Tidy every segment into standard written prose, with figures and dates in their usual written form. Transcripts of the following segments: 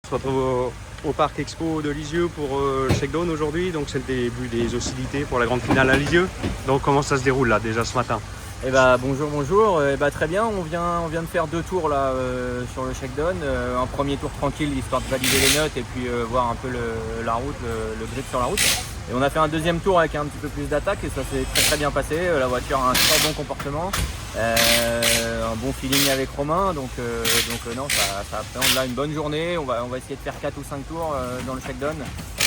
se retrouve au Parc Expo de Lisieux pour le Shakedown aujourd'hui. Donc c'est le début des hostilités pour la grande finale à Lisieux. Donc comment ça se déroule là déjà ce matin? Bonjour. Très bien, on vient de faire 2 tours là sur le Shakedown. Un premier tour tranquille histoire de valider les notes et puis voir un peu la route, le grip sur la route. Et on a fait un deuxième tour avec un petit peu plus d'attaque et ça s'est très bien passé. La voiture a un très bon comportement, un bon feeling avec Romain. Donc non, ça appréhende là une bonne journée. On va essayer de faire 4 ou 5 tours dans le Shakedown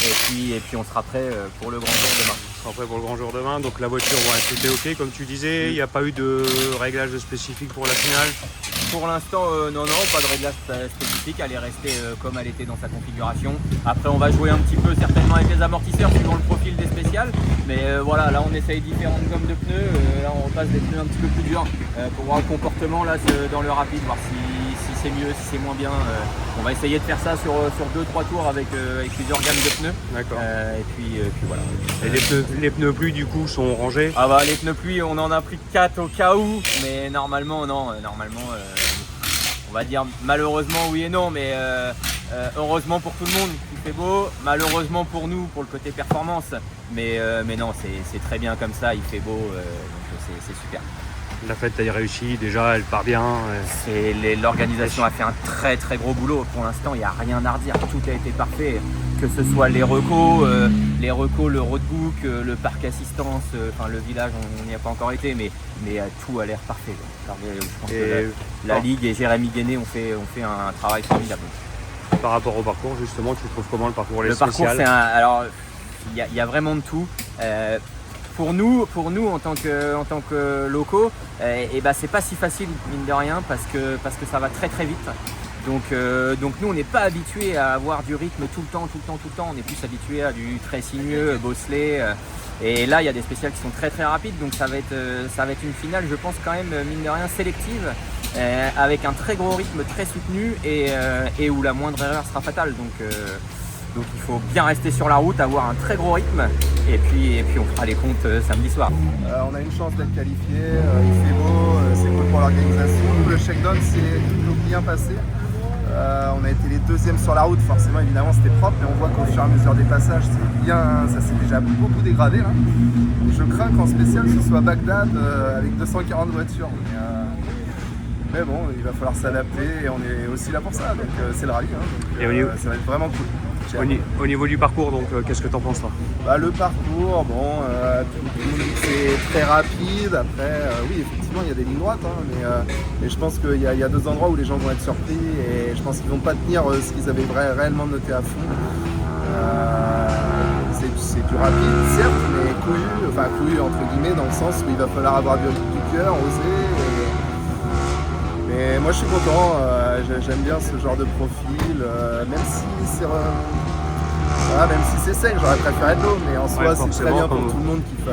et puis on sera prêt pour le grand jour demain. Après pour le grand jour demain, donc la voiture, tout est ok comme tu disais, il n'y a pas eu de réglage spécifique pour la finale? Pour l'instant, non, pas de réglage spécifique, elle est restée comme elle était dans sa configuration. Après on va jouer un petit peu certainement avec les amortisseurs suivant le profil des spéciales, mais voilà, là on essaye différentes gommes de pneus, là on repasse des pneus un petit peu plus durs pour voir le comportement là dans le rapide, voir si c'est mieux, si c'est moins bien. On va essayer de faire ça sur 2-3 tours avec plusieurs gammes de pneus. D'accord. Et puis voilà. Et les pneus pluie du coup sont rangés? Les pneus pluie on en a pris 4 au cas où, mais normalement non, on va dire malheureusement oui et non, mais heureusement pour tout le monde il fait beau, malheureusement pour nous pour le côté performance, mais non, c'est très bien comme ça, il fait beau, donc c'est super. La fête a réussi, déjà elle part bien. L'organisation a fait un très gros boulot. Pour l'instant, il n'y a rien à redire. Tout a été parfait. Que ce soit les recos, le roadbook, le parc assistance, le village, on n'y a pas encore été, mais tout a l'air parfait. Je pense que la Ligue et Jérémy Guéné ont fait un travail formidable. Par rapport au parcours, justement, tu trouves comment le parcours? Le parcours, il y a vraiment de tout. Pour nous en tant que locaux, c'est pas si facile mine de rien parce que ça va très vite. Donc nous on n'est pas habitué à avoir du rythme tout le temps. On est plus habitué à du très sinueux, bosselé. Et là il y a des spéciales qui sont très rapides, donc ça va être une finale, je pense quand même mine de rien sélective, avec un très gros rythme très soutenu et où la moindre erreur sera fatale. Donc il faut bien rester sur la route, avoir un très gros rythme et puis on fera les comptes samedi soir. On a une chance d'être qualifié, il fait beau, c'est cool pour l'organisation. Le Shakedown s'est plutôt bien passé. On a été les deuxièmes sur la route, forcément évidemment c'était propre, mais on voit qu'au fur et à mesure des passages ça s'est déjà beaucoup dégradé là. Et je crains qu'en spécial ce soit Bagdad avec 240 voitures. Mais bon, il va falloir s'adapter et on est aussi là pour ça, donc c'est le rallye, ça va être vraiment cool. Au niveau du parcours, donc qu'est-ce que tu en penses là? Le parcours, tout le monde dit que c'est très rapide. Après, oui, effectivement, il y a des lignes droites, mais je pense qu'il y a 2 endroits où les gens vont être surpris et je pense qu'ils ne vont pas tenir ce qu'ils avaient réellement noté à fond. C'est du rapide, certes, mais couillu entre guillemets, dans le sens où il va falloir avoir du cœur, oser. Mais moi je suis content, j'aime bien ce genre de profil, même si c'est sec, j'aurais préféré de l'eau, mais en soi c'est très bien pour tout le monde qu'il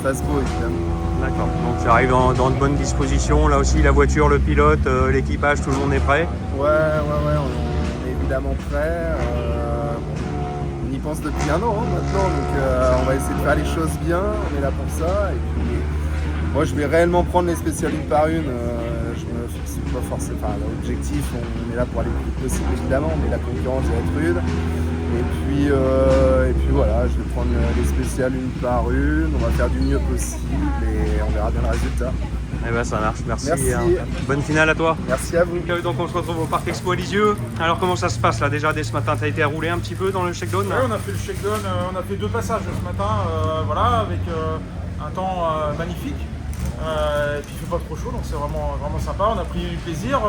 fasse beau évidemment. D'accord, donc ça arrive dans de bonnes dispositions, là aussi la voiture, le pilote, l'équipage, tout le monde est prêt? Ouais, on est évidemment prêt, on y pense depuis 1 an maintenant, donc on va essayer de faire les choses bien, on est là pour ça, et puis moi je vais réellement prendre les spéciales une par une. Je me fixe pas forcément, l'objectif, on est là pour aller le plus possible évidemment, mais la concurrence va être rude. Et puis voilà, je vais prendre les spéciales une par une, on va faire du mieux possible et on verra bien le résultat. Ça marche, merci. Merci. Bonne finale à toi. Merci à vous. Donc on se retrouve au Parc Expo à Lisieux. Alors comment ça se passe là déjà dès ce matin? Tu as été à rouler un petit peu dans le Shakedown? Oui, on a fait le Shakedown, on a fait 2 passages ce matin, avec un temps magnifique. Et puis il fait pas trop chaud, donc c'est vraiment sympa, on a pris du plaisir.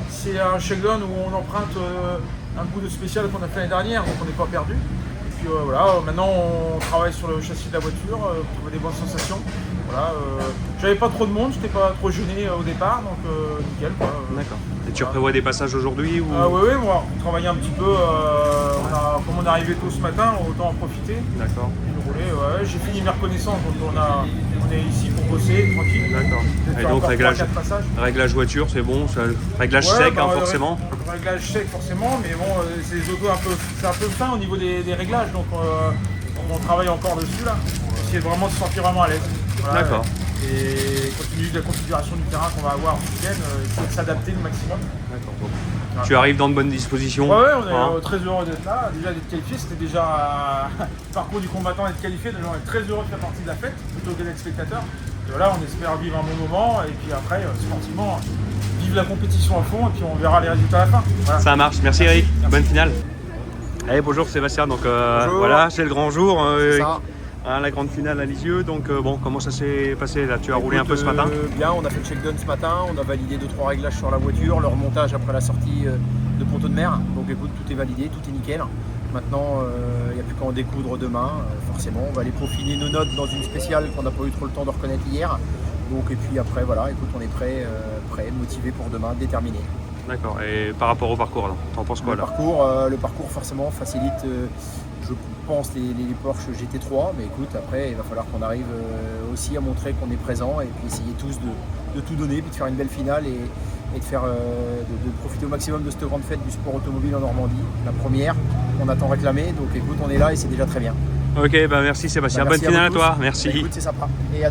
C'est un Shakedown où on emprunte un coup de spécial qu'on a fait l'année dernière, donc on n'est pas perdu. Et puis maintenant on travaille sur le châssis de la voiture pour trouver des bonnes sensations. J'avais pas trop de monde, j'étais pas trop gêné au départ, donc nickel. D'accord. Et tu prévois des passages aujourd'hui ou... Oui, moi, on travaillait un petit peu, comme on est arrivé tôt ce matin, autant en profiter. D'accord. J'ai fini mes reconnaissances, donc on est ici pour bosser, tranquille. D'accord. Et donc réglage voiture, c'est bon, réglage sec forcément. Réglage sec forcément, mais bon, c'est des autos c'est un peu fin au niveau des réglages, donc on travaille encore dessus là, pour essayer vraiment de se sentir vraiment à l'aise. D'accord. Et compte tenu de la configuration du terrain qu'on va avoir ce week-end, il faut s'adapter le maximum. D'accord. Bon. Tu arrives dans de bonnes dispositions. Ouais, on est hein. très heureux d'être là. Déjà d'être qualifié, c'était déjà le parcours du combattant d'être qualifié. Déjà, on est très heureux de faire partie de la fête plutôt que d'être spectateur. Et voilà, on espère vivre un bon moment et puis après, sportivement, vivre la compétition à fond et puis on verra les résultats à la fin. Voilà. Ça marche. Merci Eric. Merci. Bonne finale. Allez, bonjour Sébastien. Donc Bonjour. voilà, c'est le grand jour. C'est ça. Hein, la grande finale à Lisieux. Donc bon, comment ça s'est passé là? Tu as roulé un peu ce matin? Bien, on a fait le check-down ce matin, on a validé 2-3 réglages sur la voiture, le remontage après la sortie de Ponto de Mer. Donc écoute, tout est validé, tout est nickel. Maintenant, il n'y a plus qu'à en découdre demain. Forcément, on va aller peaufiner nos notes dans une spéciale qu'on n'a pas eu trop le temps de reconnaître hier. Donc et puis après, voilà, écoute, on est prêt, motivé pour demain, déterminé. D'accord. Et par rapport au parcours, t'en penses quoi là? Le parcours forcément facilite, je pense, les Porsche GT3. Mais écoute, après, il va falloir qu'on arrive aussi à montrer qu'on est présent et puis essayer tous de tout donner, puis de faire une belle finale et de profiter au maximum de cette grande fête du sport automobile en Normandie, la première qu'on a tant réclamée. Donc écoute, on est là et c'est déjà très bien. Ok, bah merci Sébastien. Bah, merci Bonne finale à vous toi. tous. Merci. Bah, écoute, c'est sympa. Et à